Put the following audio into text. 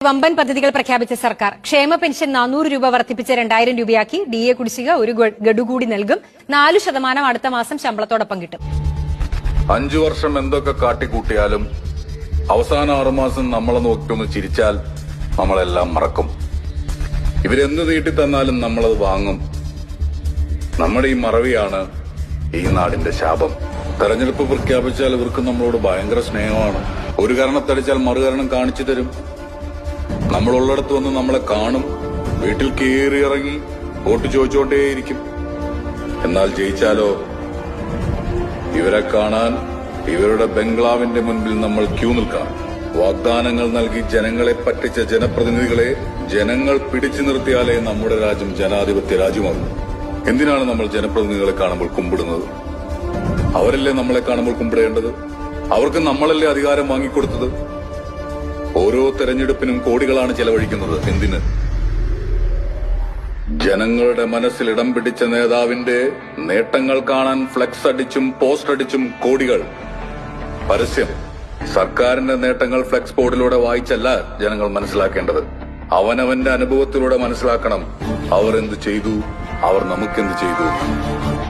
വമ്പൻ പദ്ധതികൾ പ്രഖ്യാപിച്ച സർക്കാർ ക്ഷേമ പെൻഷൻ 400 രൂപ വർദ്ധിപ്പിച്ച് 2000 രൂപയാക്കി. ഡിഎ കുടിശ്ശിക ഒരു ഗഡു കൂടി നൽകും. 4% അടുത്ത മാസം ശമ്പളത്തോടൊപ്പം കിട്ടും. 5 വർഷം എന്തൊക്കെ കാട്ടിക്കൂട്ടിയാലും അവസാന 6 മാസം നമ്മളെ നോക്കിയൊന്ന് ചിരിച്ചാൽ നമ്മളെല്ലാം മറക്കും. ഇവരെന്ത് നീട്ടി തന്നാലും നമ്മളത് വാങ്ങും. നമ്മുടെ ഈ മറവിയാണ് ഈ നാടിന്റെ ശാപം. തെരഞ്ഞെടുപ്പ് പ്രഖ്യാപിച്ചാൽ ഇവർക്ക് നമ്മളോട് ഭയങ്കര സ്നേഹമാണ്. ഒരു കാരണത്തടിച്ചാൽ മറുകാരണം കാണിച്ചു തരും. നമ്മളുള്ളിടത്ത് വന്ന് നമ്മളെ കാണും. വീട്ടിൽ കയറി ഇറങ്ങി വോട്ട് ചോദിച്ചുകൊണ്ടേയിരിക്കും. എന്നാൽ ജയിച്ചാലോ ഇവരെ കാണാൻ ഇവരുടെ ബംഗ്ലാവിന്റെ മുൻപിൽ നമ്മൾ ക്യൂ നിൽക്കണം. വാഗ്ദാനങ്ങൾ നൽകി ജനങ്ങളെ പറ്റിച്ച ജനപ്രതിനിധികളെ ജനങ്ങൾ പിടിച്ചു നിർത്തിയാലേ നമ്മുടെ രാജ്യം ജനാധിപത്യ രാജ്യമാകും. എന്തിനാണ് നമ്മൾ ജനപ്രതിനിധികളെ കാണുമ്പോൾ കുമ്പിടുന്നത്? അവരല്ലേ നമ്മളെ കാണുമ്പോൾ കുമ്പിടേണ്ടത്? അവർക്ക് നമ്മളല്ലേ അധികാരം വാങ്ങിക്കൊടുത്തത്? ഓരോ തെരഞ്ഞെടുപ്പിനും കോടികളാണ് ചെലവഴിക്കുന്നത്. എന്തിന്? ജനങ്ങളുടെ മനസ്സിൽ ഇടം പിടിച്ച നേതാവിന്റെ നേട്ടങ്ങൾ കാണാൻ ഫ്ലെക്സ് അടിച്ചും പോസ്റ്റ് അടിച്ചും കോടികൾ. പരസ്യം. സർക്കാരിന്റെ നേട്ടങ്ങൾ ഫ്ലെക്സ് ബോർഡിലൂടെ വായിച്ചല്ല ജനങ്ങൾ മനസ്സിലാക്കേണ്ടത്. അവനവന്റെ അനുഭവത്തിലൂടെ മനസ്സിലാക്കണം. അവർ എന്ത് ചെയ്തു, അവർ നമുക്കെന്ത് ചെയ്തു.